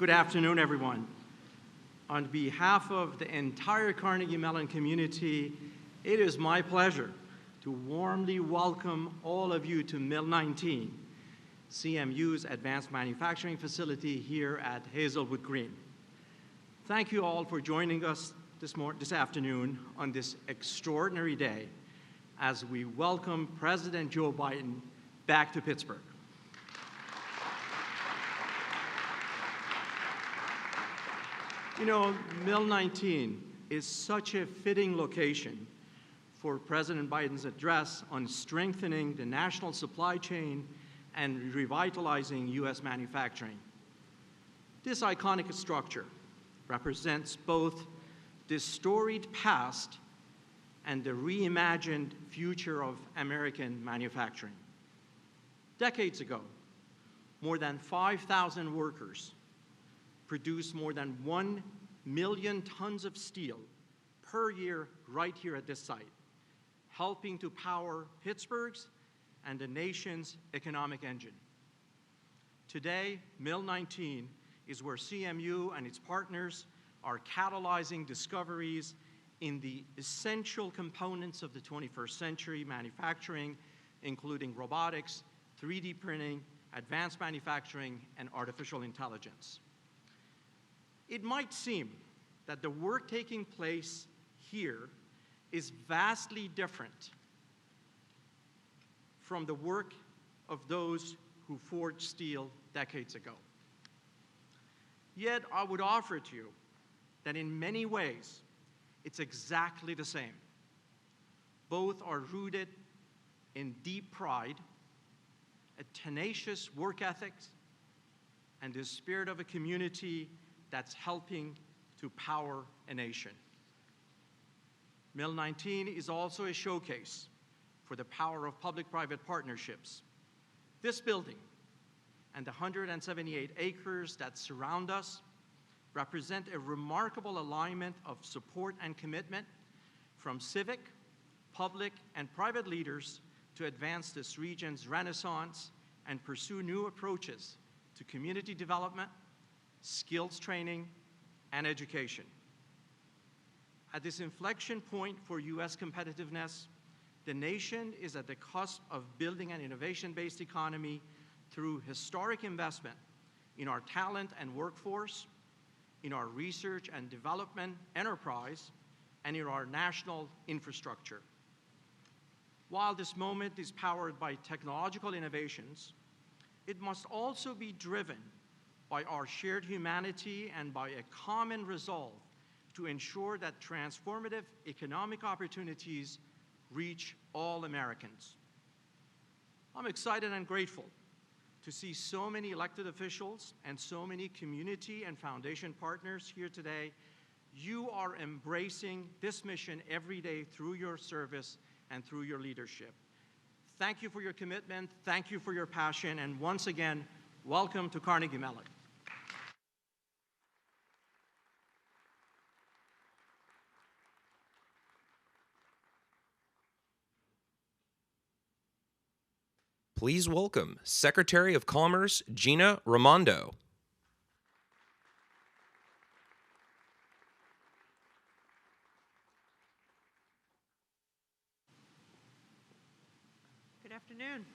Good afternoon, everyone. On behalf of the entire Carnegie Mellon community, it is my pleasure to warmly welcome all of you to Mill 19, CMU's advanced manufacturing facility here at Hazelwood Green. Thank you all for joining us this afternoon on this extraordinary day as we welcome President Joe Biden back to Pittsburgh. You know, Mill 19 is such a fitting location for President Biden's address on strengthening the national supply chain and revitalizing U.S. manufacturing. This iconic structure represents both the storied past and the reimagined future of American manufacturing. Decades ago, more than 5,000 workers produced more than 1 million tons of steel per year right here at this site, helping to power Pittsburgh's and the nation's economic engine. Today, Mill 19 is where CMU and its partners are catalyzing discoveries in the essential components of the 21st century manufacturing, including robotics, 3D printing, advanced manufacturing, and artificial intelligence. It might seem that the work taking place here is vastly different from the work of those who forged steel decades ago. Yet I would offer to you that in many ways, it's exactly the same. Both are rooted in deep pride, a tenacious work ethic, and the spirit of a community that's helping to power a nation. Mill 19 is also a showcase for the power of public-private partnerships. This building and the 178 acres that surround us represent a remarkable alignment of support and commitment from civic, public, and private leaders to advance this region's renaissance and pursue new approaches to community development, skills training, and education. At this inflection point for U.S. competitiveness, the nation is at the cusp of building an innovation-based economy through historic investment in our talent and workforce, in our research and development enterprise, and in our national infrastructure. While this moment is powered by technological innovations, it must also be driven by our shared humanity and by a common resolve to ensure that transformative economic opportunities reach all Americans. I'm excited and grateful to see so many elected officials and so many community and foundation partners here today. You are embracing this mission every day through your service and through your leadership. Thank you for your commitment, thank you for your passion, and once again, welcome to Carnegie Mellon. Please welcome Secretary of Commerce Gina Raimondo. Good afternoon.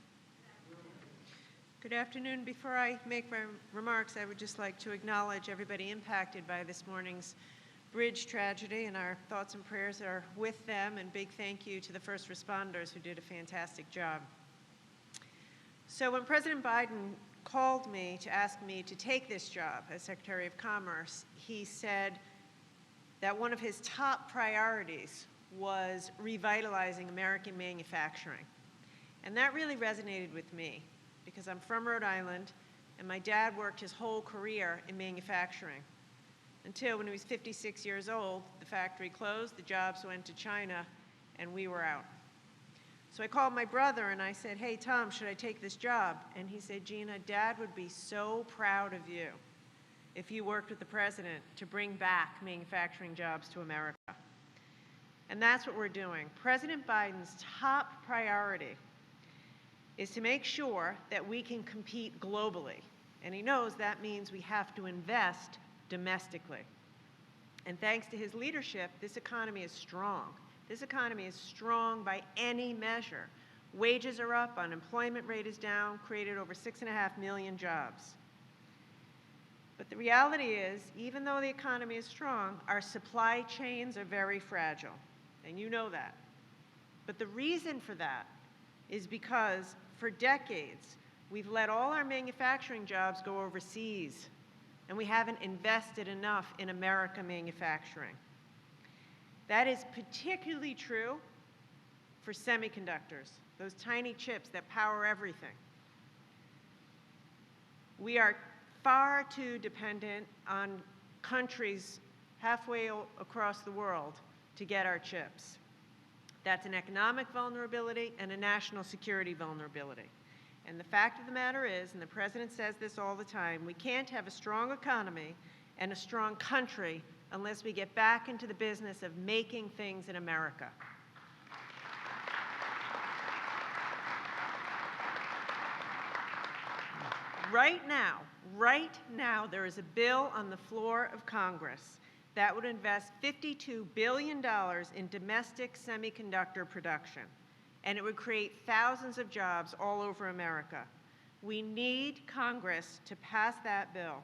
Good afternoon. Before I make my remarks, I would just like to acknowledge everybody impacted by this morning's bridge tragedy, and our thoughts and prayers are with them, and big thank you to the first responders who did a fantastic job. So when President Biden called me to ask me to take this job as Secretary of Commerce, he said that one of his top priorities was revitalizing American manufacturing. And that really resonated with me because I'm from Rhode Island and my dad worked his whole career in manufacturing until when he was 56 years old, the factory closed, the jobs went to China, and we were out. So I called my brother and I said, hey, Tom, should I take this job? And he said, Gina, Dad would be so proud of you if you worked with the president to bring back manufacturing jobs to America. And that's what we're doing. President Biden's top priority is to make sure that we can compete globally And he knows that means we have to invest domestically. And thanks to his leadership, this economy is strong. This economy is strong by any measure. Wages are up, unemployment rate is down, created over 6.5 million jobs. But the reality is, even though the economy is strong, our supply chains are very fragile, and you know that. But the reason for that is because for decades, we've let all our manufacturing jobs go overseas, and we haven't invested enough in American manufacturing. That is particularly true for semiconductors, those tiny chips that power everything. We are far too dependent on countries halfway across the world to get our chips. That's an economic vulnerability and a national security vulnerability. And the fact of the matter is, and the President says this all the time, we can't have a strong economy and a strong country unless we get back into the business of making things in America. Right now, there is a bill on the floor of Congress that would invest $52 billion in domestic semiconductor production, and it would create thousands of jobs all over America. We need Congress to pass that bill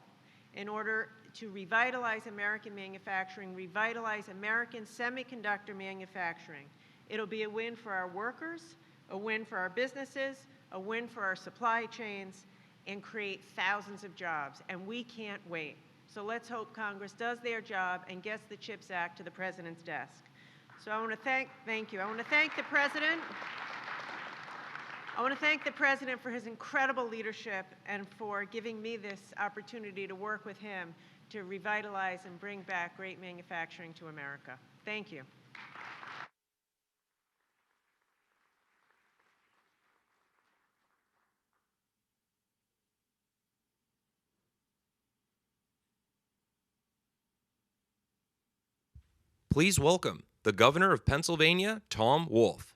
in order to revitalize American manufacturing, revitalize American semiconductor manufacturing. It'll be a win for our workers, a win for our businesses, a win for our supply chains, and create thousands of jobs, and we can't wait. So let's hope Congress does their job and gets the CHIPS Act to the President's desk. So I want to thank you. I want to thank the President. I want to thank the President for his incredible leadership and for giving me this opportunity to work with him to revitalize and bring back great manufacturing to America. Thank you. Please welcome the Governor of Pennsylvania, Tom Wolf.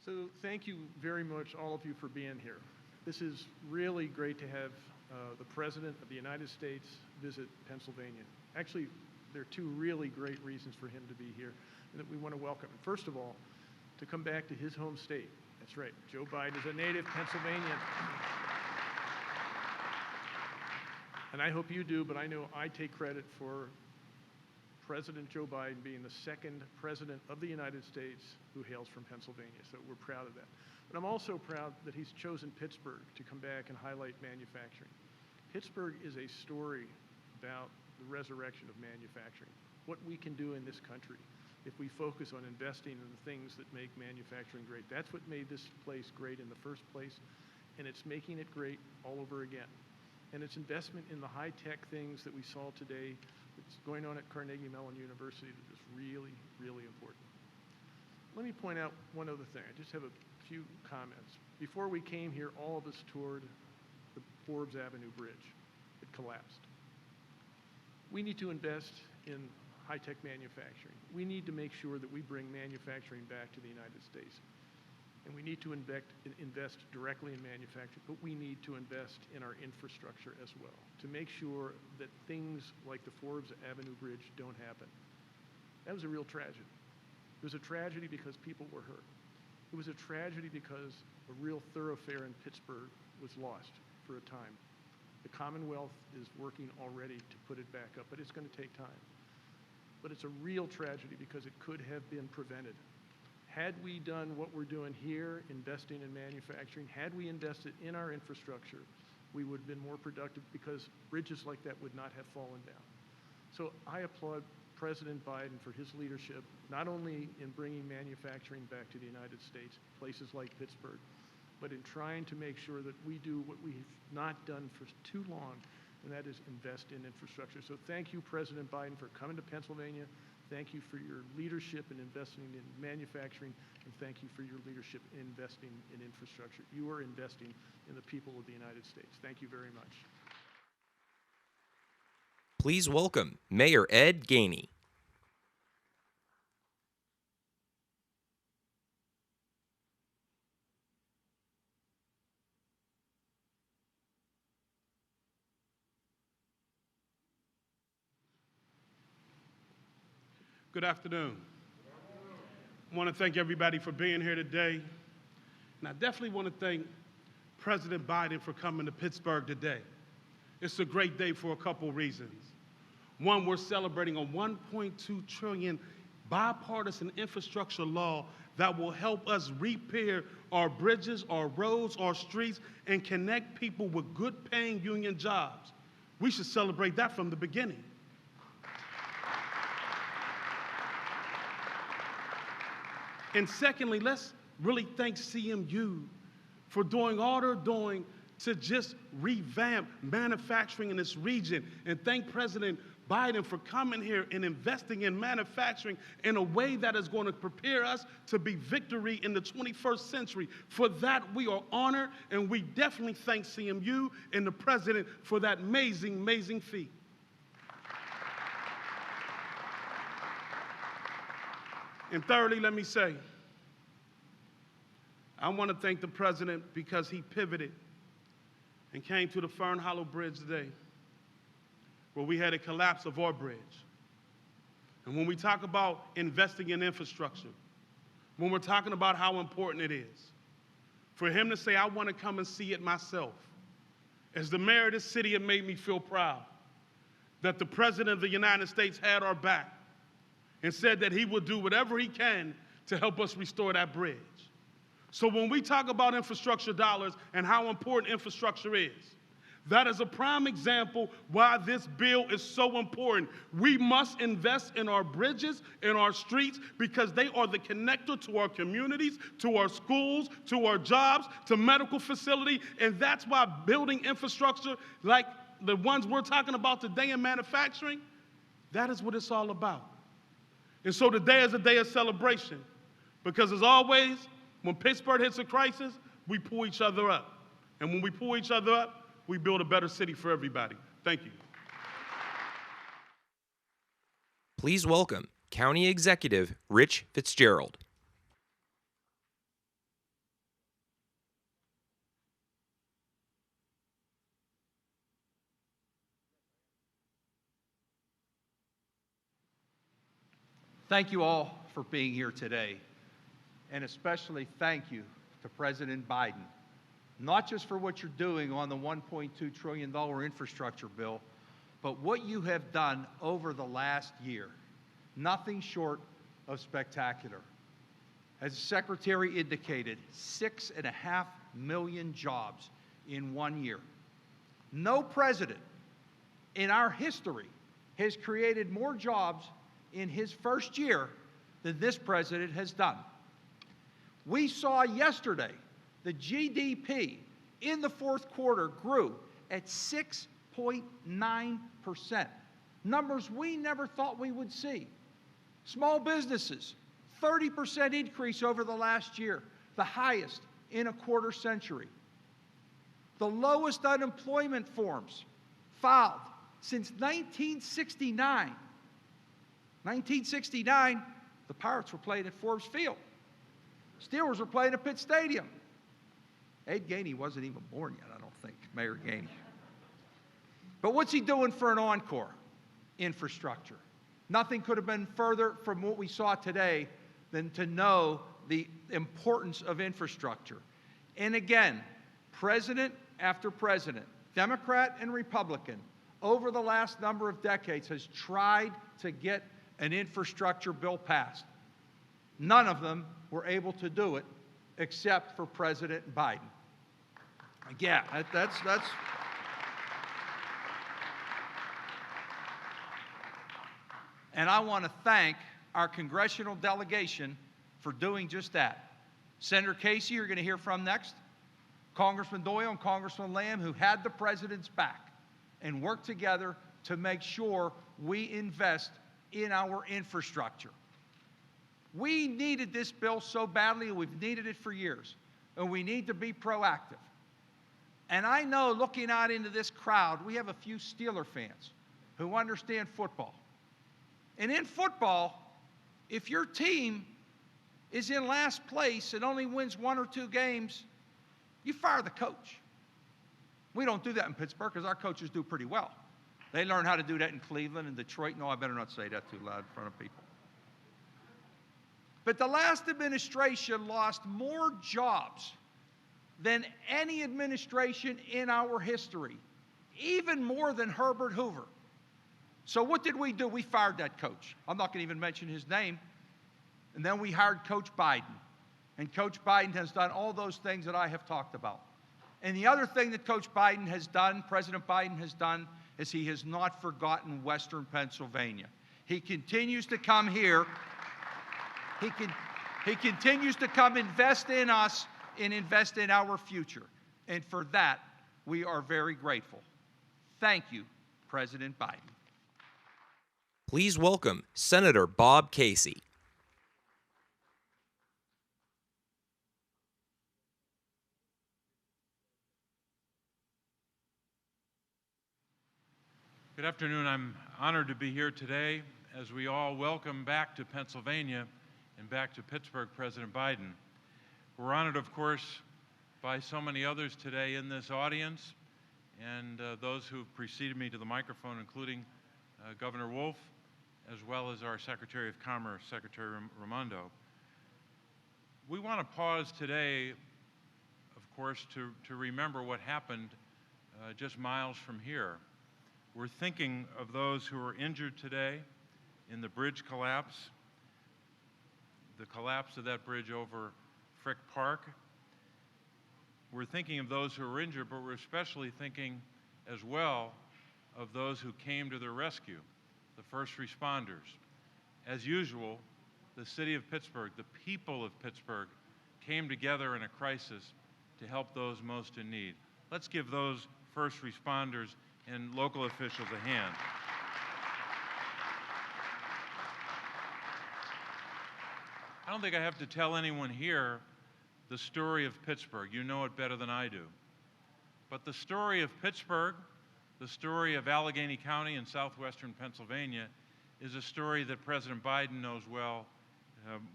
So thank you very much, all of you, for being here. This is really great to have the President of the United States visit Pennsylvania. Actually, there are two really great reasons for him to be here and that we want to welcome him. First of all, to come back to his home state. That's right, Joe Biden is a native Pennsylvanian. And I hope you do, but I know I take credit for President Joe Biden being the second president of the United States who hails from Pennsylvania, so we're proud of that. But I'm also proud that he's chosen Pittsburgh to come back and highlight manufacturing. Pittsburgh is a story about the resurrection of manufacturing, what we can do in this country if we focus on investing in the things that make manufacturing great. That's what made this place great in the first place, and it's making it great all over again. And it's investment in the high-tech things that we saw today that's going on at Carnegie Mellon University that is really, really important. Let me point out one other thing. I just have a few comments. Before we came here, all of us toured the Forbes Avenue Bridge. It collapsed. We need to invest in high-tech manufacturing. We need to make sure that we bring manufacturing back to the United States. And we need to invest directly in manufacturing, but we need to invest in our infrastructure as well to make sure that things like the Forbes Avenue Bridge don't happen. That was a real tragedy. It was a tragedy because people were hurt. It was a tragedy because a real thoroughfare in Pittsburgh was lost for a time. The Commonwealth is working already to put it back up, but it's going to take time. But it's a real tragedy because it could have been prevented. Had we done what we're doing here, investing in manufacturing, had we invested in our infrastructure, we would have been more productive because bridges like that would not have fallen down. So I applaud President Biden for his leadership, not only in bringing manufacturing back to the United States, places like Pittsburgh, but in trying to make sure that we do what we've not done for too long, and that is invest in infrastructure. So thank you, President Biden, for coming to Pennsylvania. Thank you for your leadership in investing in manufacturing, and thank you for your leadership in investing in infrastructure. You are investing in the people of the United States. Thank you very much. Please welcome Mayor Ed Gainey. Good afternoon. I want to thank everybody for being here today. And I definitely want to thank President Biden for coming to Pittsburgh today. It's a great day for a couple reasons. One, we're celebrating a $1.2 trillion bipartisan infrastructure law that will help us repair our bridges, our roads, our streets, and connect people with good paying union jobs. We should celebrate that from the beginning. And secondly, let's really thank CMU for doing all they're doing to just revamp manufacturing in this region. And thank President Biden for coming here and investing in manufacturing in a way that is going to prepare us to be victory in the 21st century. For that, we are honored, and we definitely thank CMU and the President for that amazing, amazing feat. And thirdly, let me say, I want to thank the President because he pivoted and came to the Fern Hollow Bridge today, where we had a collapse of our bridge. And when we talk about investing in infrastructure, when we're talking about how important it is, for him to say, I want to come and see it myself, as the mayor of this city, it made me feel proud that the President of the United States had our back and said that he would do whatever he can to help us restore that bridge. So when we talk about infrastructure dollars and how important infrastructure is, that is a prime example why this bill is so important. We must invest in our bridges, in our streets, because they are the connector to our communities, to our schools, to our jobs, to medical facility, and that's why building infrastructure like the ones we're talking about today in manufacturing, that is what it's all about. And so today is a day of celebration, because as always, when Pittsburgh hits a crisis, we pull each other up. And when we pull each other up, we build a better city for everybody. Thank you. Please welcome County Executive Rich Fitzgerald. Thank you all for being here today, and especially thank you to President Biden, not just for what you're doing on the $1.2 trillion infrastructure bill, but what you have done over the last year. Nothing short of spectacular. As the Secretary indicated, 6.5 million jobs in 1 year. No president in our history has created more jobs in his first year than this president has done. We saw yesterday the GDP in the fourth quarter grew at 6.9%. Numbers we never thought we would see. Small businesses, 30% increase over the last year, the highest in a quarter century. The lowest unemployment forms filed since 1969. 1969, the Pirates were playing at Forbes Field. Steelers were playing at Pitt Stadium. Ed Gainey wasn't even born yet, I don't think, Mayor Gainey. But what's he doing for an encore? Infrastructure. Nothing could have been further from what we saw today than to know the importance of infrastructure. And again, president after president, Democrat and Republican, over the last number of decades has tried to get an infrastructure bill passed. None of them were able to do it except for President Biden. Yeah, that's and I want to thank our congressional delegation for doing just that. Senator Casey, you're going to hear from next. Congressman Doyle and Congressman Lamb, who had the president's back and worked together to make sure we invest in our infrastructure. We needed this bill so badly, and we've needed it for years, and we need to be proactive. And I know, looking out into this crowd, we have a few Steeler fans who understand football. And in football, if your team is in last place and only wins 1 or 2 games, you fire the coach. We don't do that in Pittsburgh because our coaches do pretty well. They learn how to do that in Cleveland and Detroit. No, I better not say that too loud in front of people. But the last administration lost more jobs than any administration in our history, even more than Herbert Hoover. So what did we do? We fired that coach. I'm not going to even mention his name. And then we hired Coach Biden. And Coach Biden has done all those things that I have talked about. And the other thing that Coach Biden has done, President Biden has done, is he has not forgotten Western Pennsylvania. He continues to come here. He continues to come invest in us and invest in our future. And for that, we are very grateful. Thank you, President Biden. Please welcome Senator Bob Casey. Good afternoon. I'm honored to be here today as we all welcome back to Pennsylvania and back to Pittsburgh President Biden. We're honored, of course, by so many others today in this audience and those who've preceded me to the microphone, including Governor Wolf, as well as our Secretary of Commerce, Secretary Raimondo. We want to pause today, of course, to remember what happened just miles from here. We're thinking of those who were injured today in the bridge collapse, the collapse of that bridge over Frick Park. We're thinking of those who were injured, but we're especially thinking as well of those who came to their rescue, the first responders. As usual, the city of Pittsburgh, the people of Pittsburgh, came together in a crisis to help those most in need. Let's give those first responders and local officials a hand. I don't think I have to tell anyone here the story of Pittsburgh. You know it better than I do. But the story of Pittsburgh, the story of Allegheny County in southwestern Pennsylvania, is a story that President Biden knows well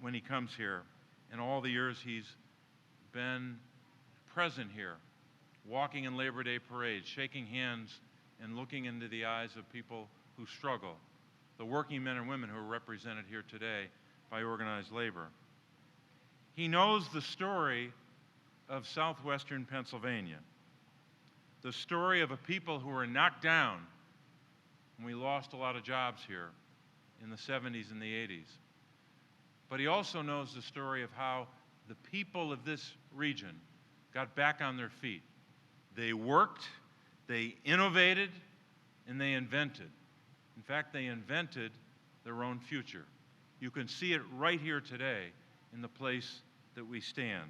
when he comes here. In all the years he's been present here, walking in Labor Day parades, shaking hands, and looking into the eyes of people who struggle, the working men and women who are represented here today by organized labor. He knows the story of southwestern Pennsylvania, the story of a people who were knocked down when we lost a lot of jobs here in the 70s and the 80s. But he also knows the story of how the people of this region got back on their feet. They worked, they innovated, and they invented. In fact, they invented their own future. You can see it right here today in the place that we stand.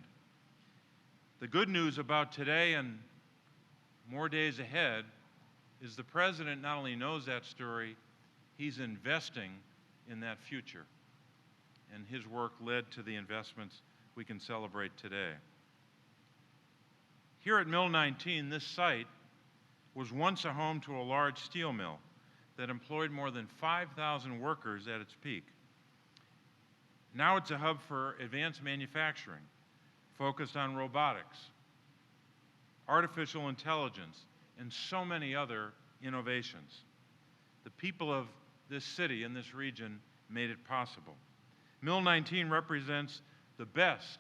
The good news about today and more days ahead is the president not only knows that story, he's investing in that future. And his work led to the investments we can celebrate today. Here at Mill 19, this site was once a home to a large steel mill that employed more than 5,000 workers at its peak. Now it's a hub for advanced manufacturing, focused on robotics, artificial intelligence, and so many other innovations. The people of this city and this region made it possible. Mill 19 represents the best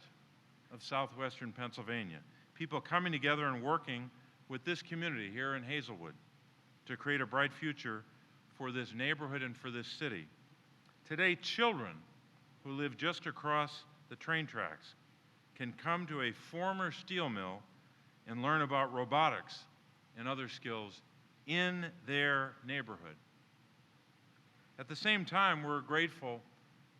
of southwestern Pennsylvania, people coming together and working with this community here in Hazelwood to create a bright future for this neighborhood and for this city. Today, children who live just across the train tracks can come to a former steel mill and learn about robotics and other skills in their neighborhood. At the same time, we're grateful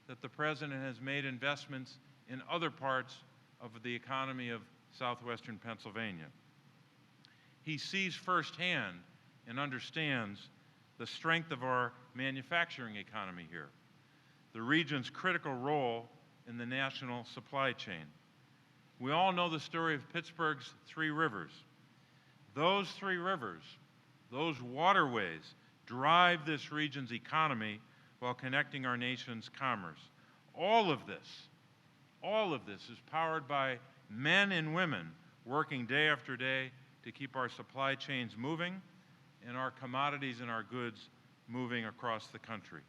that the President has made investments in other parts of the economy of southwestern Pennsylvania. He sees firsthand and understands the strength of our manufacturing economy here, the region's critical role in the national supply chain. We all know the story of Pittsburgh's three rivers. Those three rivers, those waterways, drive this region's economy while connecting our nation's commerce. All of this is powered by men and women working day after day to keep our supply chains moving and our commodities and our goods moving across the country.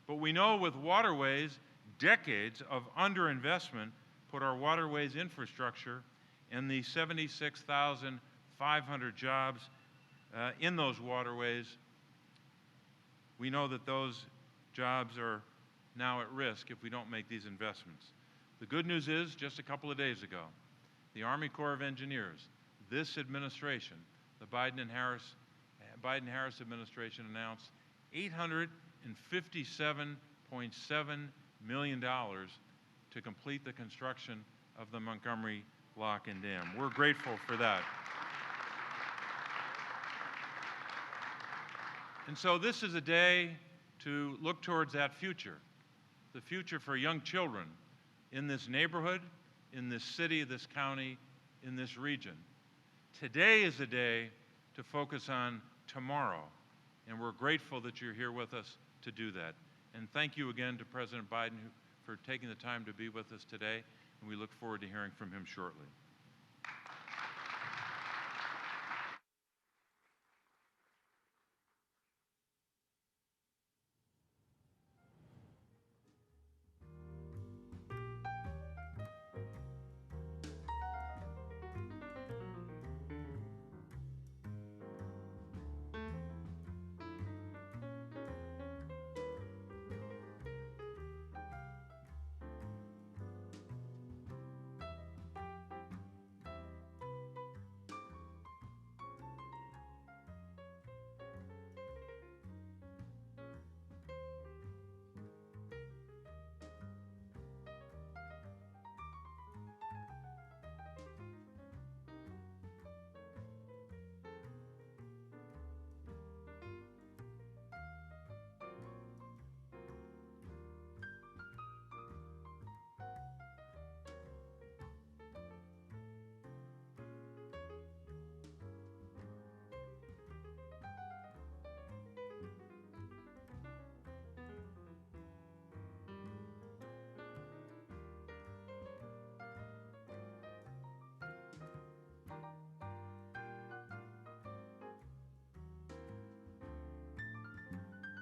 But we know with waterways, decades of underinvestment put our waterways infrastructure and the 76,500 jobs in those waterways. We know that those jobs are now at risk if we don't make these investments. The good news is, just a couple of days ago, the Army Corps of Engineers, this administration, the Biden-Harris administration announced $857.7 million to complete the construction of the Montgomery Lock and Dam. We're grateful for that. And so this is a day to look towards that future, the future for young children in this neighborhood, in this city, this county, in this region. Today is a day to focus on tomorrow, and we're grateful that you're here with us to do that. And thank you again to President Biden for taking the time to be with us today, and we look forward to hearing from him shortly.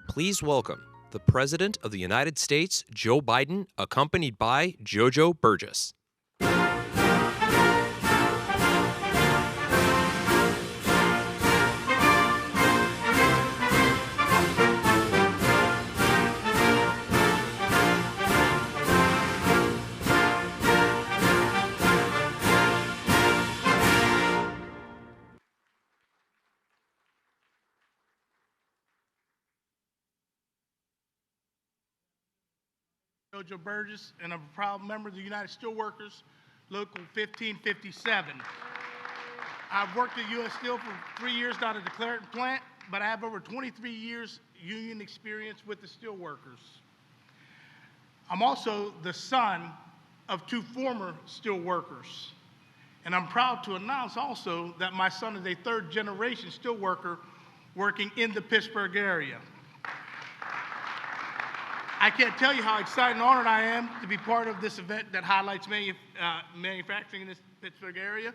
Please welcome the President of the United States, Joe Biden, accompanied by Jojo Burgess. Jojo Burgess, and I'm a proud member of the United Steelworkers, Local 1557. I've worked at U.S. Steel for 3 years down at the Clairton plant, but I have over 23 years union experience with the steelworkers. I'm also the son of two former steelworkers, and I'm proud to announce also that my son is a third-generation steelworker working in the Pittsburgh area. I can't tell you how excited and honored I am to be part of this event that highlights manufacturing in this Pittsburgh area.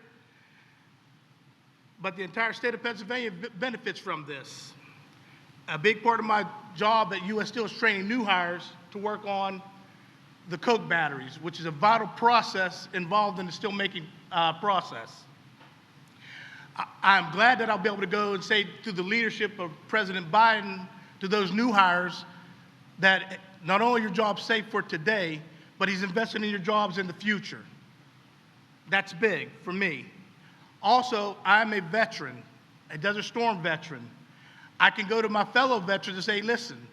But the entire state of Pennsylvania benefits from this. A big part of my job at U.S. Steel is training new hires to work on the coke batteries, which is a vital process involved in the steelmaking process. I'm glad that I'll be able to go and say to the leadership of President Biden, to those new hires, that not only your job's safe for today, but he's investing in your jobs in the future. That's big for me. Also, I'm a veteran, a Desert Storm veteran. I can go to my fellow veterans and say, listen,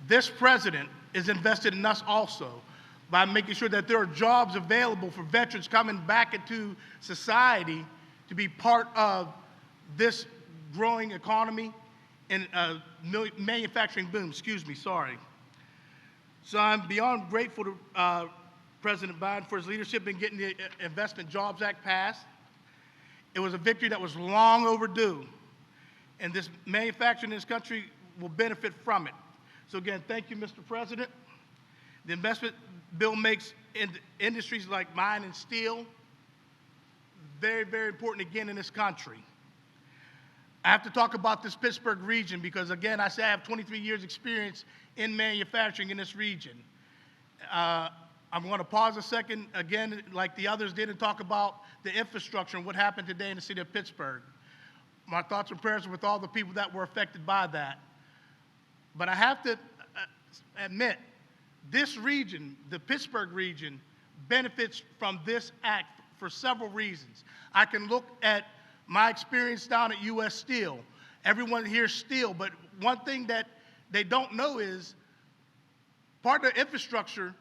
this president is invested in us also by making sure that there are jobs available for veterans coming back into society to be part of this growing economy manufacturing boom, excuse me, sorry. So I'm beyond grateful to President Biden for his leadership in getting the Investment Jobs Act passed. It was a victory that was long overdue, and this manufacturing in this country will benefit from it. So again, thank you, Mr. President. The investment bill makes industries like mine and steel very, very important again in this country. I have to talk about this Pittsburgh region because, again, I say I have 23 years experience in manufacturing in this region. I'm going to pause a second, again, like the others did, and talk about the infrastructure and what happened today in the city of Pittsburgh. My thoughts and prayers are with all the people that were affected by that. But I have to admit, this region, the Pittsburgh region, benefits from this act for several reasons. I can look at my experience down at U.S. Steel. Everyone hears steel, but one thing that they don't know is part of the infrastructure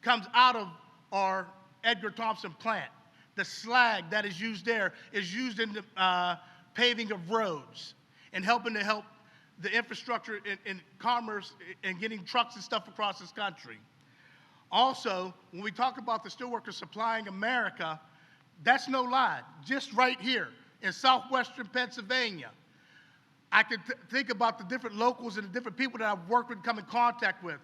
comes out of our Edgar Thompson plant. The slag that is used there is used in the paving of roads and helping to help the infrastructure in commerce and getting trucks and stuff across this country. Also, when we talk about the steelworkers supplying America, that's no lie. Just right here in southwestern Pennsylvania, I could think about the different locals and the different people that I've worked with, come in contact with.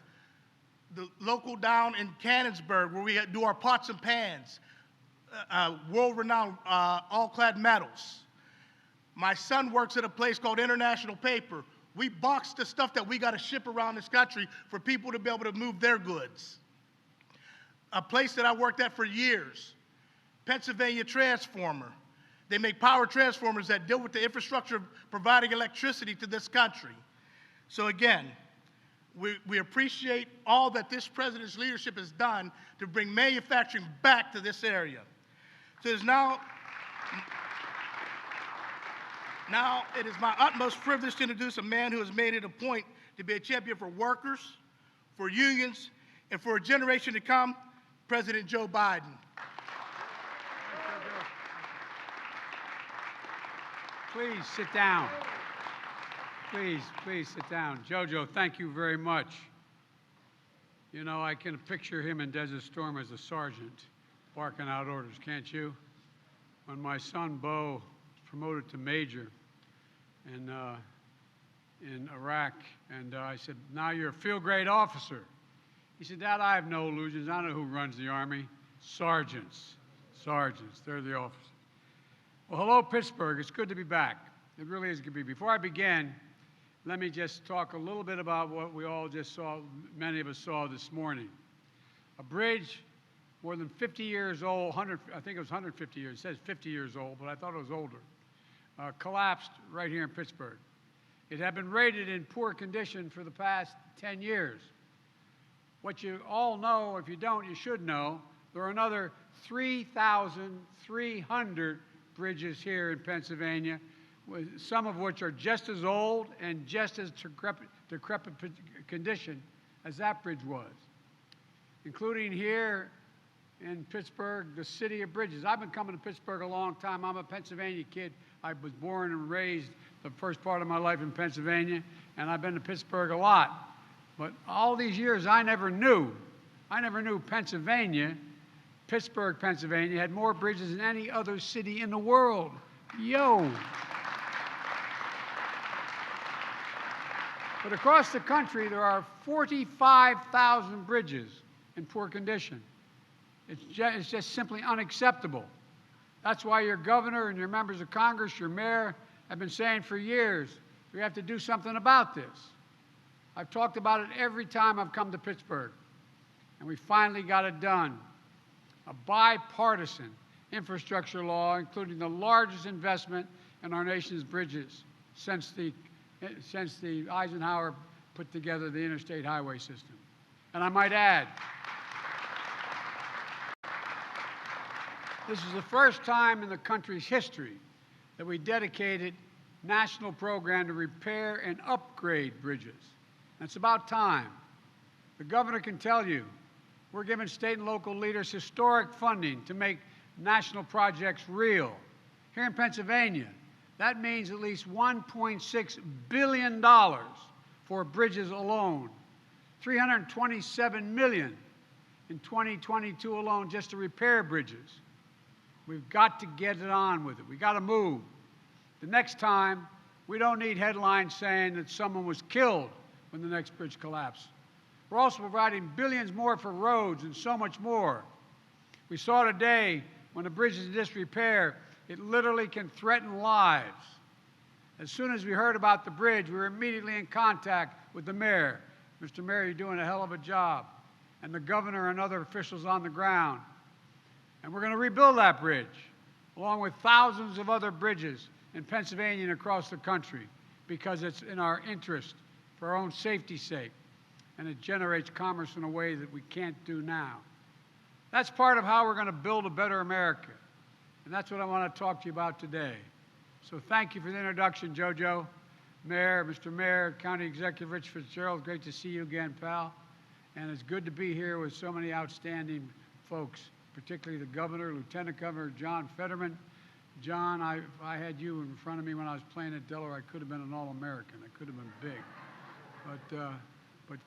The local down in Cannonsburg, where we do our pots and pans, world-renowned all-clad metals. My son works at a place called International Paper. We box the stuff that we got to ship around this country for people to be able to move their goods. A place that I worked at for years, Pennsylvania Transformer. They make power transformers that deal with the infrastructure of providing electricity to this country. So again, we appreciate all that this president's leadership has done to bring manufacturing back to this area. So now it is my utmost privilege to introduce a man who has made it a point to be a champion for workers, for unions, and for a generation to come, President Joe Biden. Please sit down. Please sit down. Jojo, thank you very much. You know, I can picture him in Desert Storm as a sergeant barking out orders, can't you? When my son Bo was promoted to major in Iraq, and I said, now you're a field grade officer. He said, Dad, I have no illusions. I know who runs the Army. Sergeants, they're the officers. Well, hello, Pittsburgh. It's good to be back. It really is good to be. Before I begin, let me just talk a little bit about what we all just saw, many of us saw this morning. A bridge more than 50 years old, I think it was 150 years, it says 50 years old, but I thought it was older, collapsed right here in Pittsburgh. It had been rated in poor condition for the past 10 years. What you all know, if you don't, you should know, there are another 3,300 bridges here in Pennsylvania, some of which are just as old and just as decrepit condition as that bridge was, including here in Pittsburgh, the city of bridges. I've been coming to Pittsburgh a long time. I'm a Pennsylvania kid. I was born and raised the first part of my life in Pennsylvania, and I've been to Pittsburgh a lot. But all these years, I never knew Pennsylvania, Pittsburgh, Pennsylvania, had more bridges than any other city in the world. Yo! But across the country, there are 45,000 bridges in poor condition. It's just simply unacceptable. That's why your governor and your members of Congress, your mayor, have been saying for years, we have to do something about this. I've talked about it every time I've come to Pittsburgh, and we finally got it done. A bipartisan infrastructure law, including the largest investment in our nation's bridges since the Eisenhower put together the interstate highway system. And I might add, this is the first time in the country's history that we dedicated a national program to repair and upgrade bridges. And it's about time. The governor can tell you, we're giving state and local leaders historic funding to make national projects real. Here in Pennsylvania, That means at least $1.6 billion for bridges alone, $327 million in 2022 alone just to repair bridges. We've got to get it on with it. We've got to move. The next time, we don't need headlines saying that someone was killed when the next bridge collapsed. We're also providing billions more for roads and so much more. We saw today when a bridge is in disrepair, it literally can threaten lives. As soon as we heard about the bridge, we were immediately in contact with the mayor. Mr. Mayor, you're doing a hell of a job. And the governor and other officials on the ground. And we're going to rebuild that bridge, along with thousands of other bridges in Pennsylvania and across the country, because it's in our interest for our own safety's sake, and it generates commerce in a way that we can't do now. That's part of how we're going to build a better America, and that's what I want to talk to you about today. So thank you for the introduction, JoJo. Mayor, Mr. Mayor, County Executive Rich Fitzgerald, great to see you again, pal. And it's good to be here with so many outstanding folks, particularly the governor, Lieutenant Governor John Fetterman. John, if I had you in front of me when I was playing at Delaware, I could have been an All-American. I could have been big.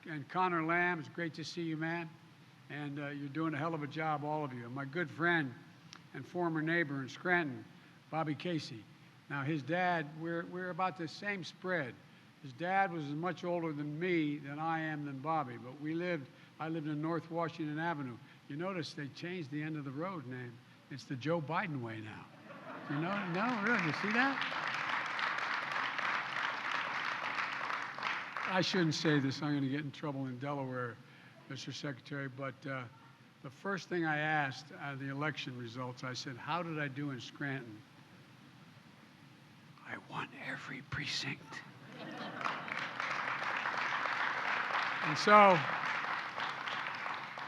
And Connor Lamb, it's great to see you, man. And you're doing a hell of a job, all of you. And my good friend and former neighbor in Scranton, Bobby Casey. Now, his dad, we're about the same spread. His dad was as much older than me than I am than Bobby, but I lived in North Washington Avenue. You notice they changed the end of the road name. It's the Joe Biden way now. You know? No, really, you see that? I shouldn't say this. I'm going to get in trouble in Delaware, Mr. Secretary, but the first thing I asked out of the election results, I said, how did I do in Scranton? I won every precinct. And so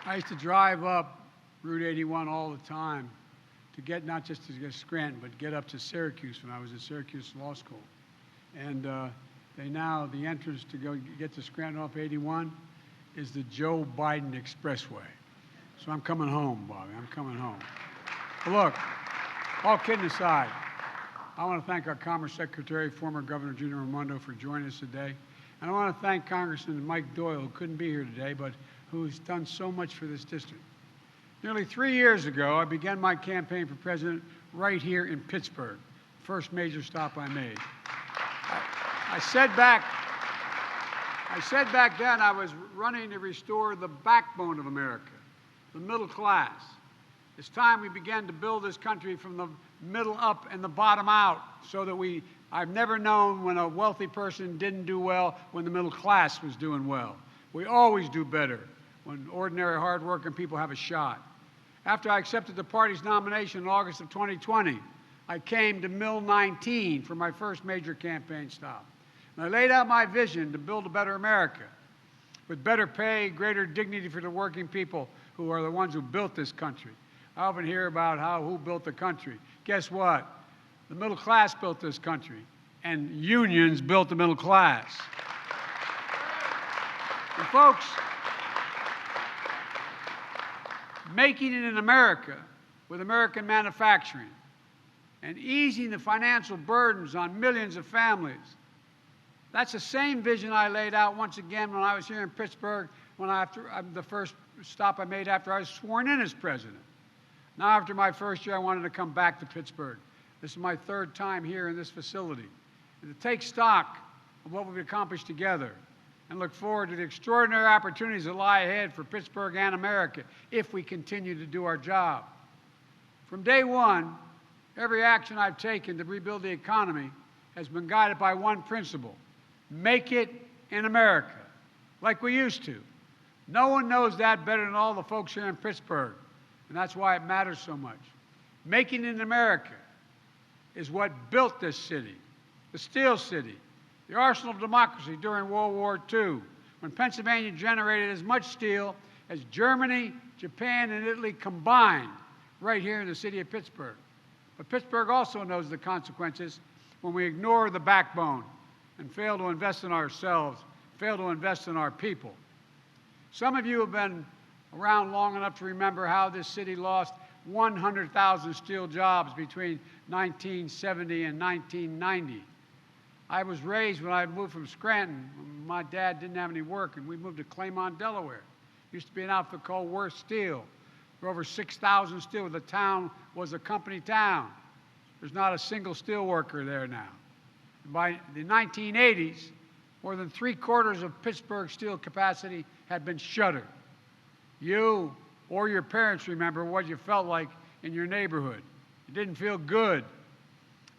I used to drive up Route 81 all the time to get, not just to get Scranton, but get up to Syracuse when I was at Syracuse Law School. And the entrance to go get to Scranton off 81 is the Joe Biden Expressway. So I'm coming home, Bobby, I'm coming home. But look, all kidding aside, I want to thank our Commerce Secretary, former Governor Gina Raimondo, for joining us today. And I want to thank Congressman Mike Doyle, who couldn't be here today, but who's done so much for this district. Nearly 3 years ago, I began my campaign for president right here in Pittsburgh, first major stop I made. I said back then I was running to restore the backbone of America, the middle class. It's time we began to build this country from the middle up and the bottom out, so that I've never known when a wealthy person didn't do well when the middle class was doing well. We always do better when ordinary, hard-working people have a shot. After I accepted the party's nomination in August of 2020, I came to Mill 19 for my first major campaign stop. And I laid out my vision to build a better America with better pay, greater dignity for the working people who are the ones who built this country. I often hear about who built the country. Guess what? The middle class built this country, and unions built the middle class. And folks, making it in America with American manufacturing and easing the financial burdens on millions of families, that's the same vision I laid out once again when I was here in Pittsburgh, the first stop I made after I was sworn in as president. Now, after my first year, I wanted to come back to Pittsburgh. This is my third time here in this facility. And to take stock of what we've accomplished together and look forward to the extraordinary opportunities that lie ahead for Pittsburgh and America if we continue to do our job. From day one, every action I've taken to rebuild the economy has been guided by one principle: make it in America, like we used to. No one knows that better than all the folks here in Pittsburgh, and that's why it matters so much. Making it in America is what built this city, the Steel City, the arsenal of democracy during World War II, when Pennsylvania generated as much steel as Germany, Japan, and Italy combined right here in the city of Pittsburgh. But Pittsburgh also knows the consequences when we ignore the backbone and fail to invest in ourselves, fail to invest in our people. Some of you have been around long enough to remember how this city lost 100,000 steel jobs between 1970 and 1990. I was raised when I moved from Scranton. My dad didn't have any work, and we moved to Claymont, Delaware. Used to be an outfit called Worth Steel. There were over 6,000 steel. The town was a company town. There's not a single steel worker there now. By the 1980s, more than 3/4 of Pittsburgh's steel capacity had been shuttered. You or your parents remember what you felt like in your neighborhood. It didn't feel good.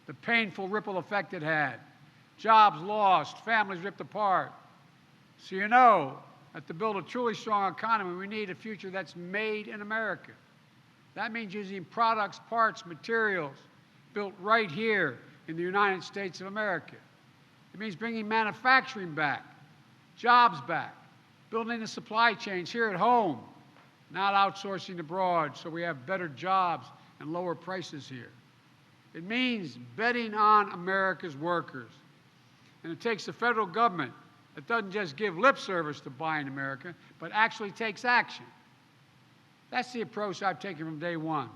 The painful ripple effect it had. Jobs lost, families ripped apart. So you know that to build a truly strong economy, we need a future that's made in America. That means using products, parts, materials built right here in the United States of America. It means bringing manufacturing back, jobs back, building the supply chains here at home, not outsourcing abroad so we have better jobs and lower prices here. It means betting on America's workers. And it takes the federal government that doesn't just give lip service to buying America, but actually takes action. That's the approach I've taken from day one.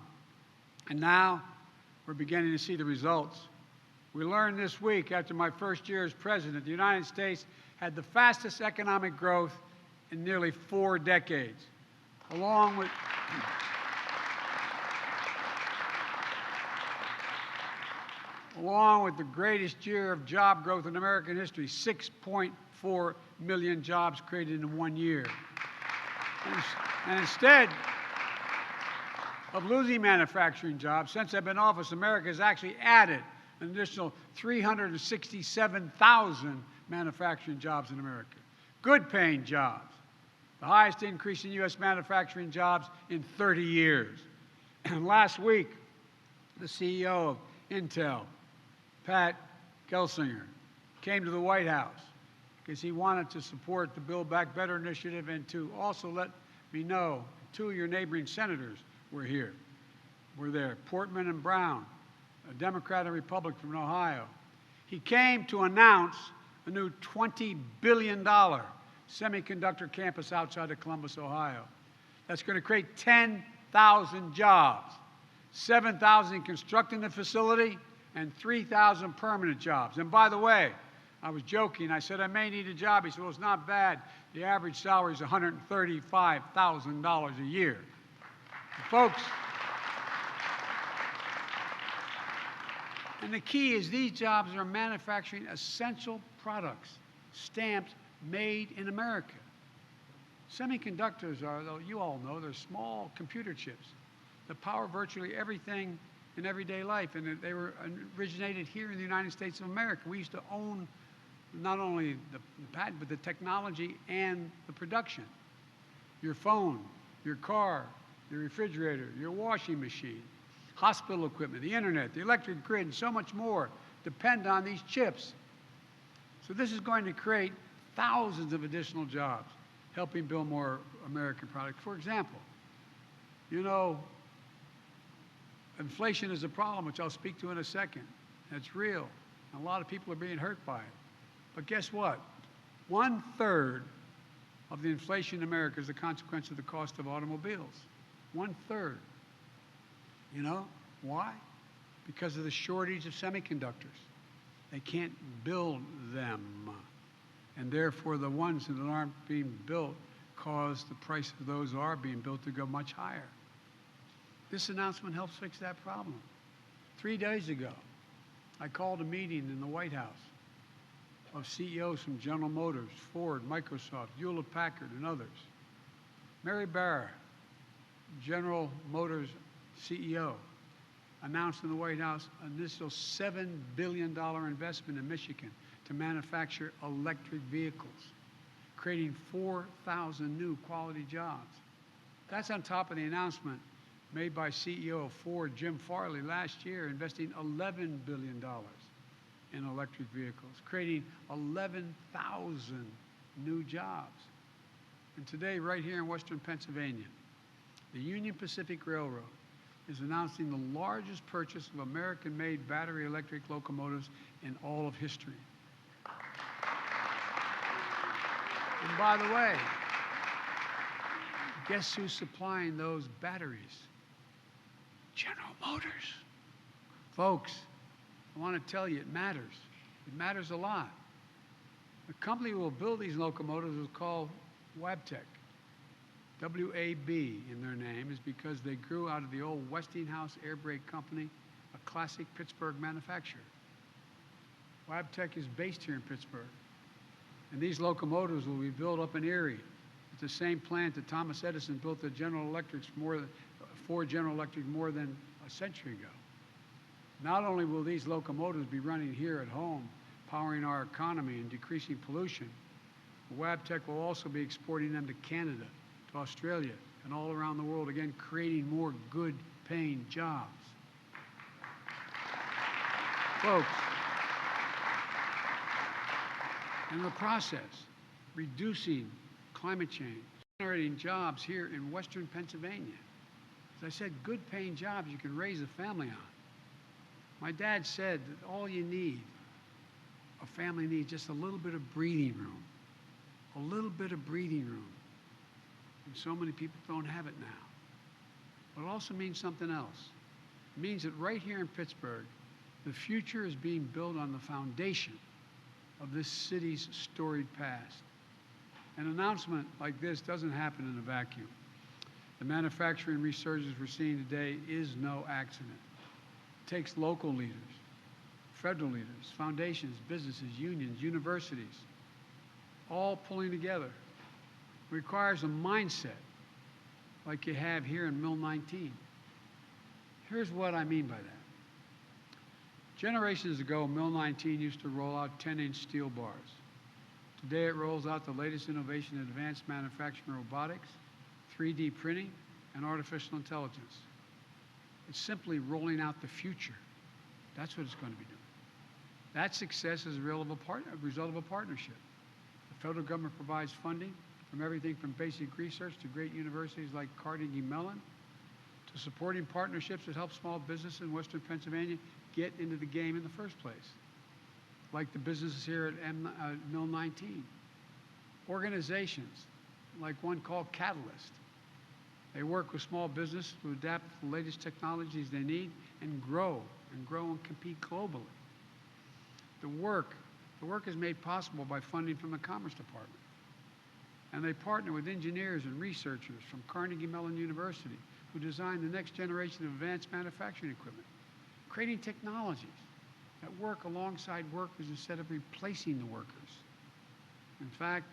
And now we're beginning to see the results. We learned this week, after my first year as president, the United States had the fastest economic growth in nearly 4 decades, along with the greatest year of job growth in American history, 6.4 million jobs created in 1 year. And instead of losing manufacturing jobs, since I've been in office, America has actually added an additional 367,000 manufacturing jobs in America. Good paying jobs. The highest increase in U.S. manufacturing jobs in 30 years. And last week, the CEO of Intel, Pat Gelsinger, came to the White House because he wanted to support the Build Back Better initiative and to also let me know 2 of your neighboring senators were here. Were there, Portman and Brown, a Democrat and Republican from Ohio. He came to announce a new $20 billion semiconductor campus outside of Columbus, Ohio. That's going to create 10,000 jobs, 7,000 in constructing the facility, and 3,000 permanent jobs. And by the way, I was joking. I said, I may need a job. He said, well, it's not bad. The average salary is $135,000 a year. Folks, and the key is these jobs are manufacturing essential products, stamped made in America. Semiconductors are, though you all know, they're small computer chips that power virtually everything in everyday life, and they were originated here in the United States of America. We used to own not only the patent, but the technology and the production. Your phone, your car, your refrigerator, your washing machine, hospital equipment, the internet, the electric grid, and so much more depend on these chips. So this is going to create thousands of additional jobs, helping build more American products. For example, you know, inflation is a problem, which I'll speak to in a second. It's real. And a lot of people are being hurt by it. But guess what? 1/3 of the inflation in America is a consequence of the cost of automobiles. 1/3. You know why? Because of the shortage of semiconductors. They can't build them. And therefore, the ones that aren't being built cause the price of those that are being built to go much higher. This announcement helps fix that problem. 3 days ago, I called a meeting in the White House of CEOs from General Motors, Ford, Microsoft, Hewlett-Packard, and others. Mary Barra, General Motors CEO, announced in the White House an initial $7 billion investment in Michigan to manufacture electric vehicles, creating 4,000 new quality jobs. That's on top of the announcement made by CEO of Ford, Jim Farley, last year, investing $11 billion in electric vehicles, creating 11,000 new jobs. And today, right here in Western Pennsylvania, the Union Pacific Railroad is announcing the largest purchase of American-made battery electric locomotives in all of history. And by the way, guess who's supplying those batteries? Motors. Folks, I want to tell you it matters. It matters a lot. The company who will build these locomotives is called Wabtec. W-A-B in their name is because they grew out of the old Westinghouse Air Brake Company, a classic Pittsburgh manufacturer. Wabtec is based here in Pittsburgh. And these locomotives will be built up in Erie. It's the same plant that Thomas Edison built at General Electric for General Electric more than a century ago. Not only will these locomotives be running here at home, powering our economy and decreasing pollution, Wabtec will also be exporting them to Canada, to Australia, and all around the world, again, creating more good-paying jobs. Folks, in the process, reducing climate change, generating jobs here in Western Pennsylvania. As I said, good-paying jobs you can raise a family on. My dad said that all you need, a family needs just a little bit of breathing room. A little bit of breathing room. And so many people don't have it now. But it also means something else. It means that right here in Pittsburgh, the future is being built on the foundation of this city's storied past. An announcement like this doesn't happen in a vacuum. The manufacturing resurgence we're seeing today is no accident. It takes local leaders, federal leaders, foundations, businesses, unions, universities, all pulling together. It requires a mindset like you have here in Mill 19. Here's what I mean by that. Generations ago, Mill 19 used to roll out 10-inch steel bars. Today, it rolls out the latest innovation in advanced manufacturing robotics, 3D printing, and artificial intelligence. It's simply rolling out the future. That's what it's going to be doing. That success is a result of a partnership. The federal government provides funding from everything from basic research to great universities like Carnegie Mellon, to supporting partnerships that help small businesses in Western Pennsylvania get into the game in the first place, like the businesses here at Mill 19. Organizations like one called Catalyst. They work with small business to adapt to the latest technologies they need and grow and compete globally. The work is made possible by funding from the Commerce Department. And they partner with engineers and researchers from Carnegie Mellon University who design the next generation of advanced manufacturing equipment, creating technologies that work alongside workers instead of replacing the workers. In fact,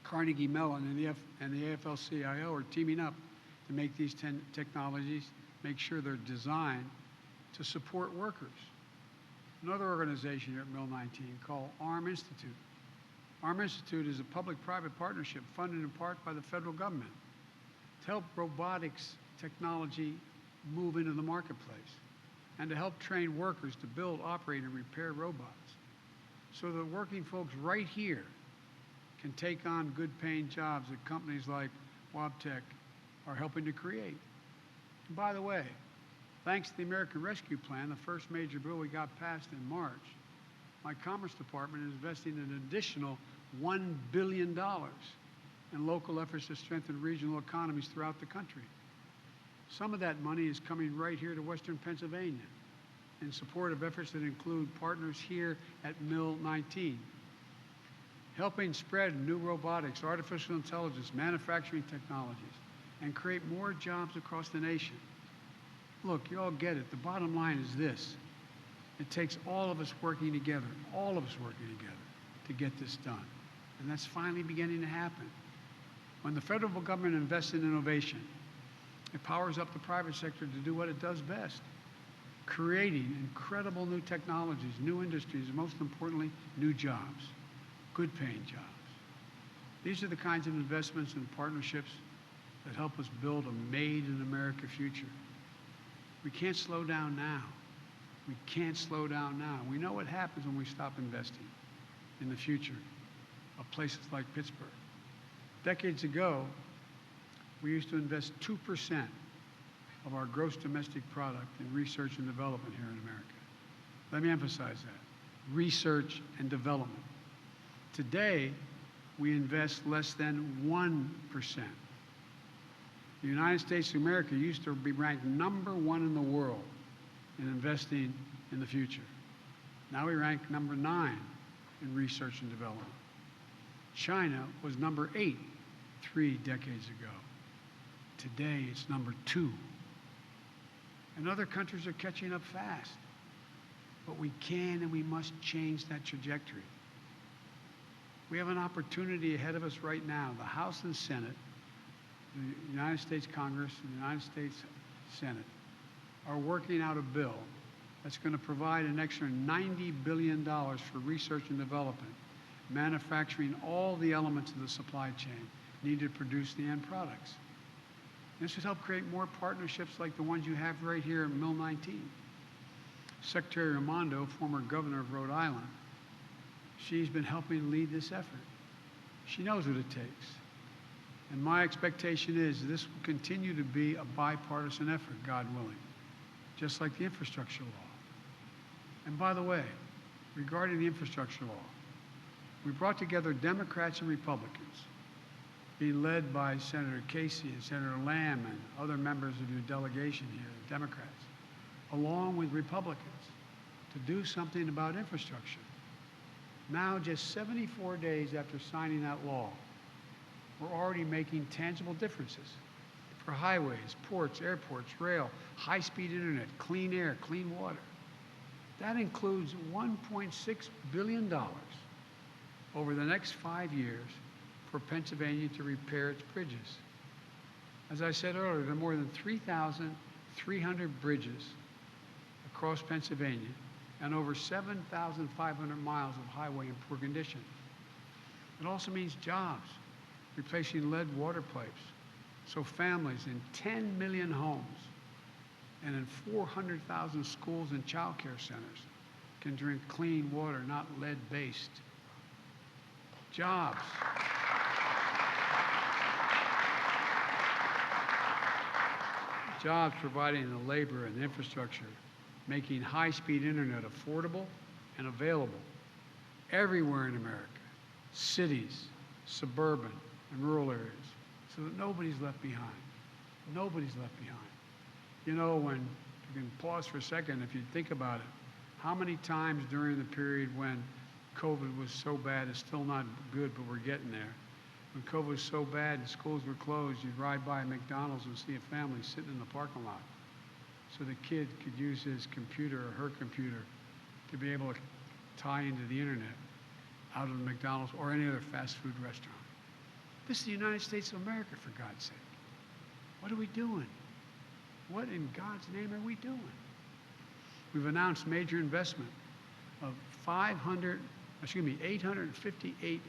Carnegie Mellon and the AFL-CIO are teaming up to make these technologies, make sure they're designed to support workers. Another organization here at Mill 19 called ARM Institute. ARM Institute is a public-private partnership funded in part by the federal government to help robotics technology move into the marketplace and to help train workers to build, operate, and repair robots so that working folks right here can take on good-paying jobs that companies like Wabtec are helping to create. And by the way, thanks to the American Rescue Plan, the first major bill we got passed in March, my Commerce Department is investing an additional $1 billion in local efforts to strengthen regional economies throughout the country. Some of that money is coming right here to Western Pennsylvania in support of efforts that include partners here at Mill 19, helping spread new robotics, artificial intelligence, manufacturing technologies, and create more jobs across the nation. Look, you all get it. The bottom line is this. It takes all of us working together, to get this done. And that's finally beginning to happen. When the federal government invests in innovation, it powers up the private sector to do what it does best, creating incredible new technologies, new industries, and most importantly, new jobs, good-paying jobs. These are the kinds of investments and partnerships that help us build a made-in-America future. We can't slow down now. We can't slow down now. We know what happens when we stop investing in the future of places like Pittsburgh. Decades ago, we used to invest 2% of our gross domestic product in research and development here in America. Let me emphasize that. Research and development. Today, we invest less than 1%. The United States of America used to be ranked #1 in the world in investing in the future. Now we rank #9 in research and development. China was #8 3 decades ago. Today it's #2. And other countries are catching up fast. But we can and we must change that trajectory. We have an opportunity ahead of us right now. The House and Senate, the United States Congress and the United States Senate are working out a bill that's going to provide an extra $90 billion for research and development, manufacturing all the elements of the supply chain needed to produce the end products. This would help create more partnerships like the ones you have right here in Mill 19. Secretary Raimondo, former governor of Rhode Island, she's been helping lead this effort. She knows what it takes. And my expectation is this will continue to be a bipartisan effort, God willing, just like the infrastructure law. And by the way, regarding the infrastructure law, we brought together Democrats and Republicans, being led by Senator Casey and Senator Lamb and other members of your delegation here, the Democrats, along with Republicans, to do something about infrastructure. Now, just 74 days after signing that law, we're already making tangible differences for highways, ports, airports, rail, high-speed internet, clean air, clean water. That includes $1.6 billion over the next 5 years for Pennsylvania to repair its bridges. As I said earlier, there are more than 3,300 bridges across Pennsylvania and over 7,500 miles of highway in poor condition. It also means jobs, replacing lead water pipes, so families in 10 million homes and in 400,000 schools and child care centers can drink clean water, not lead-based. Jobs. Jobs providing the labor and the infrastructure, making high-speed internet affordable and available everywhere in America, cities, suburban, and rural areas, so that nobody's left behind. Nobody's left behind. You know, when you can pause for a second, if you think about it, how many times during the period when COVID was so bad, it's still not good, but we're getting there. When COVID was so bad and schools were closed, you'd ride by McDonald's and see a family sitting in the parking lot so the kid could use his computer or her computer to be able to tie into the internet out of the McDonald's or any other fast food restaurant. This is the United States of America, for God's sake. What are we doing? What in God's name are we doing? We've announced major investment of $858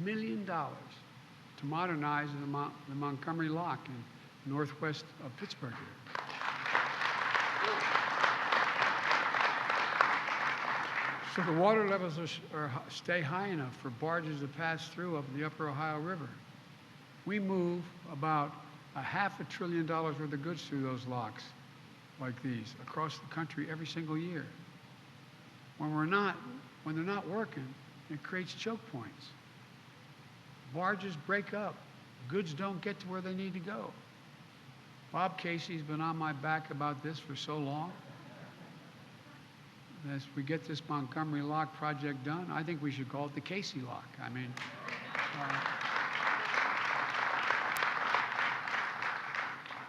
million to modernize the Montgomery Lock in northwest of Pittsburgh here. So the water levels stay high enough for barges to pass through up the upper Ohio River. We move about $500 billion worth of goods through those locks like these across the country every single year. When they're not working, it creates choke points. Barges break up. Goods don't get to where they need to go. Bob Casey's been on my back about this for so long. As we get this Montgomery Lock project done, I think we should call it the Casey Lock. I mean,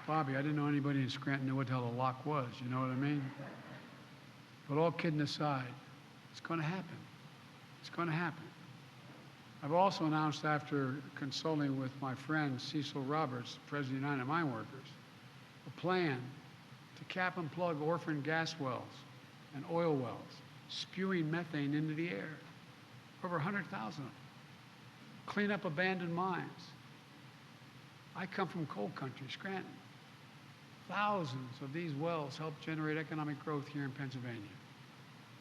Bobby, I didn't know anybody in Scranton knew what the hell a lock was, you know what I mean? But all kidding aside, it's going to happen. It's going to happen. I've also announced, after consulting with my friend Cecil Roberts, President of the United Mine Workers, a plan to cap and plug orphan gas wells and oil wells, spewing methane into the air, over 100,000 of them. Clean up abandoned mines. I come from coal country, Scranton. Thousands of these wells help generate economic growth here in Pennsylvania.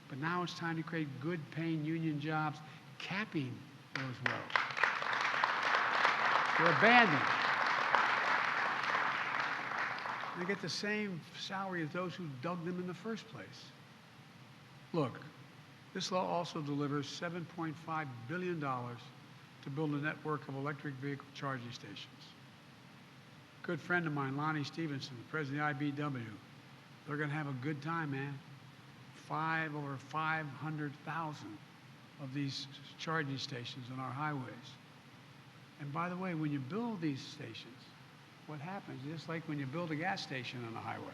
But now it's time to create good-paying union jobs, capping those wells. They're abandoned. They get the same salary as those who dug them in the first place. Look, this law also delivers $7.5 billion to build a network of electric vehicle charging stations. good friend of mine, Lonnie Stevenson, the president of the IBW. They're going to have a good time, man. Over 500,000 of these charging stations on our highways. And by the way, when you build these stations, what happens, just like when you build a gas station on a highway,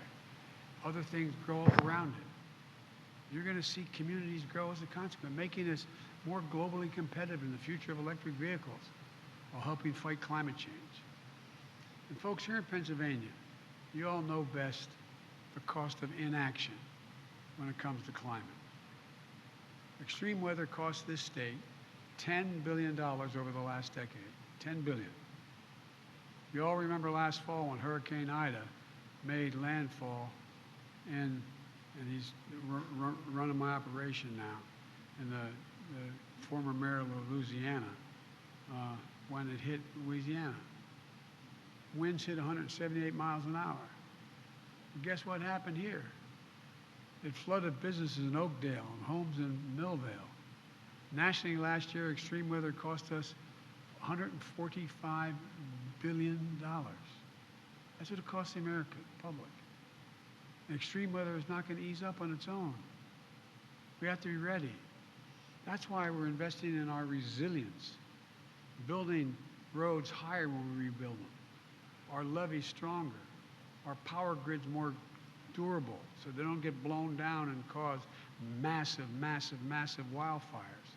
other things grow up around it. You're going to see communities grow as a consequence, making us more globally competitive in the future of electric vehicles while helping fight climate change. And folks, here in Pennsylvania, you all know best the cost of inaction when it comes to climate. Extreme weather cost this state $10 billion over the last decade. $10 billion. You all remember last fall when Hurricane Ida made landfall, and he's running my operation now, and the former mayor of Louisiana, when it hit Louisiana. Winds hit 178 miles an hour. And guess what happened here? It flooded businesses in Oakdale and homes in Millvale. Nationally last year, extreme weather cost us $145 billion. That's what it costs the American public. And extreme weather is not going to ease up on its own. We have to be ready. That's why we're investing in our resilience, building roads higher when we rebuild them, our levees stronger, our power grids more durable so they don't get blown down and cause massive, massive, massive wildfires,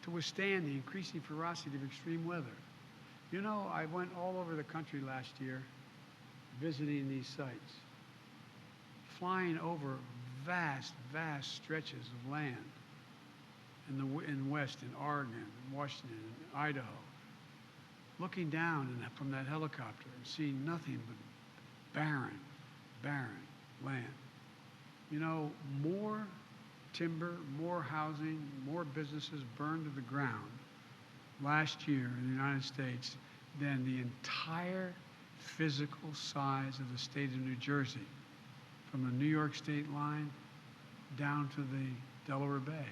to withstand the increasing ferocity of extreme weather. You know, I went all over the country last year visiting these sites, flying over vast, vast stretches of land in West, in Oregon, in Washington, in Idaho, looking down from that helicopter and seeing nothing but barren, barren land. You know, more timber, more housing, more businesses burned to the ground last year in the United States than the entire physical size of the state of New Jersey, from the New York state line down to the Delaware Bay.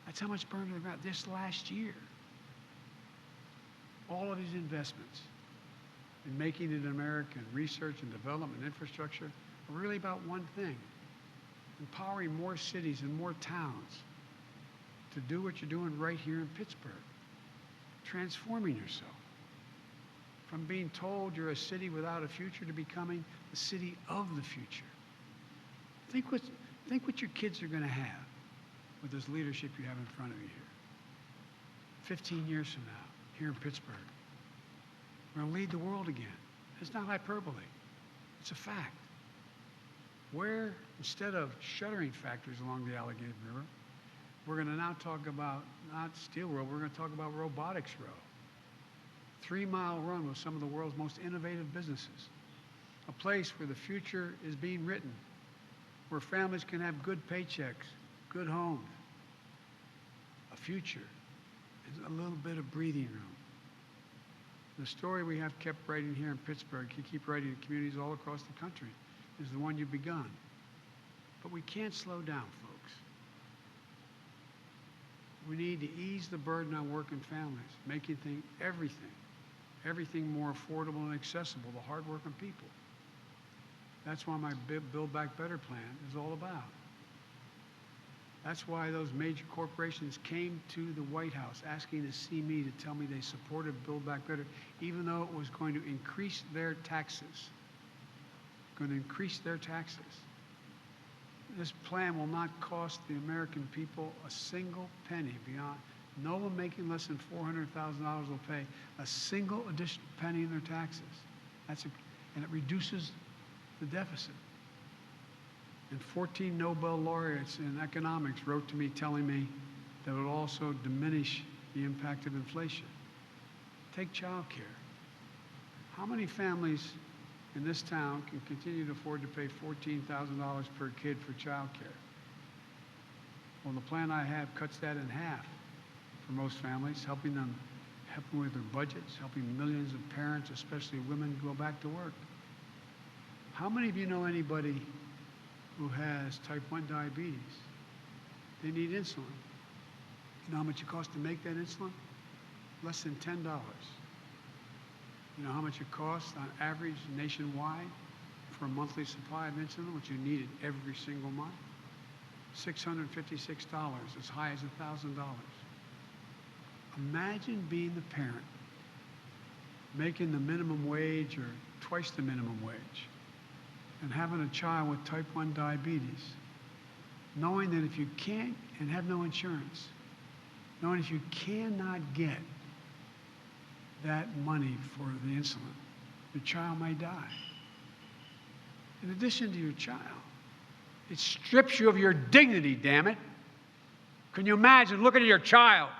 That's how much burned to the ground this last year. All of these investments in making it American, research and development, infrastructure, are really about one thing: empowering more cities and more towns to do what you're doing right here in Pittsburgh, transforming yourself from being told you're a city without a future to becoming the city of the future. Think what your kids are going to have with this leadership you have in front of you here. 15 years from now, here in Pittsburgh, we're going to lead the world again. It's not hyperbole. It's a fact. Where, instead of shuttering factories along the Allegheny River, we're going to now talk about, not Steel Row, we're going to talk about Robotics Row. 3-mile run with some of the world's most innovative businesses. A place where the future is being written, where families can have good paychecks, good homes. A future is a little bit of breathing room. The story we have kept writing here in Pittsburgh, you keep writing in communities all across the country, is the one you've begun. But we can't slow down, folks. We need to ease the burden on working families, making everything more affordable and accessible to hardworking people. That's what my Build Back Better plan is all about. That's why those major corporations came to the White House asking to see me to tell me they supported Build Back Better, even though it was going to increase their taxes. Going to increase their taxes. This plan will not cost the American people a single penny beyond. No one making less than $400,000 will pay a single additional penny in their taxes. And it reduces the deficit. And 14 Nobel laureates in economics wrote to me telling me that it would also diminish the impact of inflation. Take child care. How many families in this town can continue to afford to pay $14,000 per kid for child care? Well, the plan I have cuts that in half for most families, helping with their budgets, helping millions of parents, especially women, go back to work. How many of you know anybody who has type 1 diabetes? They need insulin. You know how much it costs to make that insulin? Less than $10. You know how much it costs on average nationwide for a monthly supply of insulin, which you needed every single month? $656, as high as $1,000. Imagine being the parent making the minimum wage or twice the minimum wage and having a child with type 1 diabetes, knowing that if you can't, and have no insurance, knowing if you cannot get that money for the insulin, your child may die. In addition to your child, it strips you of your dignity, damn it. Can you imagine looking at your child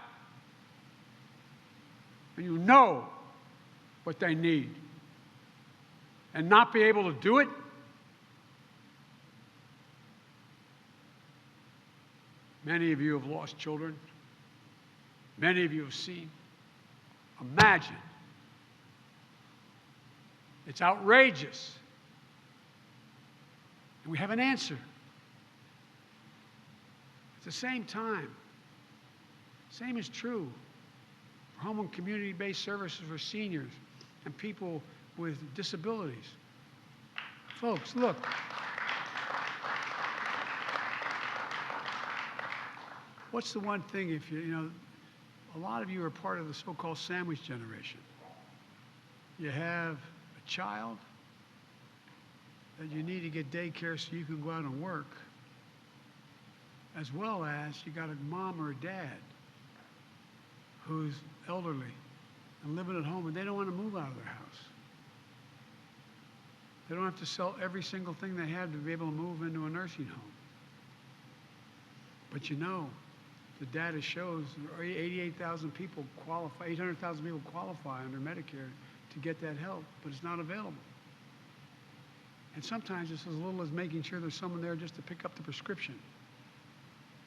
and you know what they need and not be able to do it? Many of you have lost children. Many of you have seen. Imagine. It's outrageous. And we have an answer. At the same time, same is true for home and community-based services for seniors and people with disabilities. Folks, look. What's the one thing, if you know, a lot of you are part of the so-called sandwich generation. You have a child that you need to get daycare so you can go out and work, as well as you got a mom or a dad who's elderly and living at home and they don't want to move out of their house. They don't have to sell every single thing they have to be able to move into a nursing home. But you know, the data shows 88,000 people qualify, 800,000 people qualify under Medicare to get that help, but it's not available. And sometimes it's as little as making sure there's someone there just to pick up the prescription,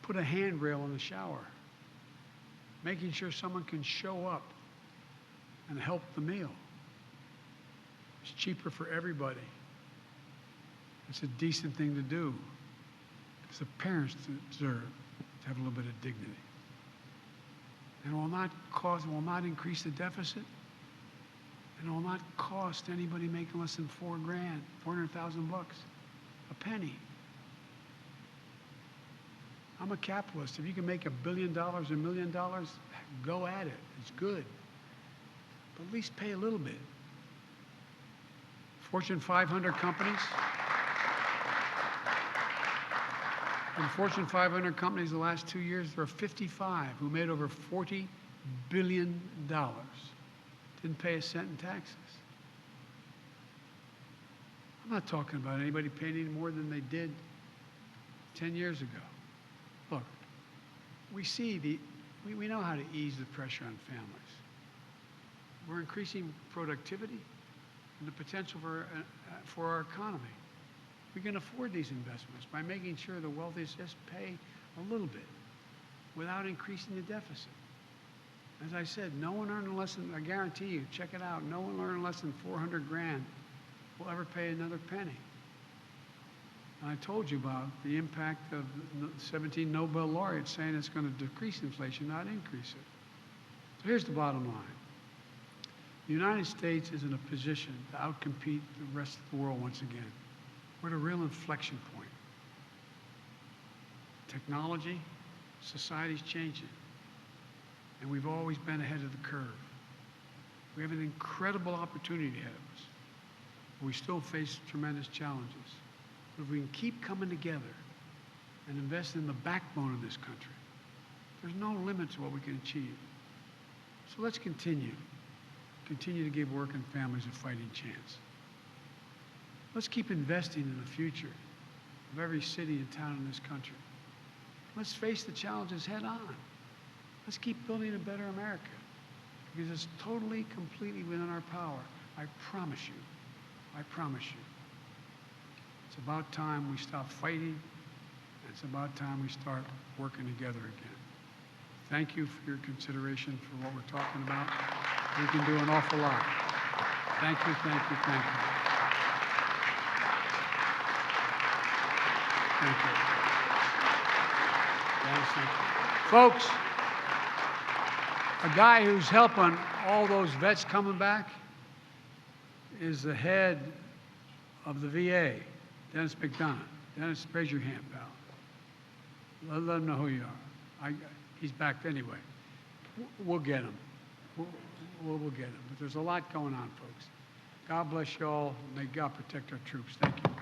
put a handrail in the shower, making sure someone can show up and help the meal. It's cheaper for everybody. It's a decent thing to do because the parents deserve to have a little bit of dignity. And it will not cause, it will not increase the deficit, and it will not cost anybody making less than $4,000, $400,000 a penny. I'm a capitalist. If you can make $1 billion, $1 million, go at it. It's good. But at least pay a little bit. Fortune 500 companies. In Fortune 500 companies the last 2 years, there are 55 who made over $40 billion. Didn't pay a cent in taxes. I'm not talking about anybody paying any more than they did 10 years ago. Look, we know how to ease the pressure on families. We're increasing productivity and the potential for our economy. We can afford these investments by making sure the wealthiest just pay a little bit without increasing the deficit. As I said, no one earning less than, I guarantee you, check it out, no one earning less than 400 grand will ever pay another penny. And I told you about the impact of 17 Nobel laureates saying it's going to decrease inflation, not increase it. So here's the bottom line. The United States is in a position to outcompete the rest of the world once again. We're at a real inflection point. Technology, society's changing, and we've always been ahead of the curve. We have an incredible opportunity ahead of us. We still face tremendous challenges. But if we can keep coming together and invest in the backbone of this country, there's no limit to what we can achieve. So let's continue to give working families a fighting chance. Let's keep investing in the future of every city and town in this country. Let's face the challenges head on. Let's keep building a better America because it's totally, completely within our power. I promise you. I promise you. It's about time we stop fighting. It's about time we start working together again. Thank you for your consideration for what we're talking about. We can do an awful lot. Thank you, thank you, thank you. Thank you. Yes, thank you. Folks, a guy who's helping all those vets coming back is the head of the VA, Dennis McDonough. Dennis, raise your hand, pal. Let him know who you are. He's back anyway. We'll get him. We'll get him. But there's a lot going on, folks. God bless you all. May God protect our troops. Thank you.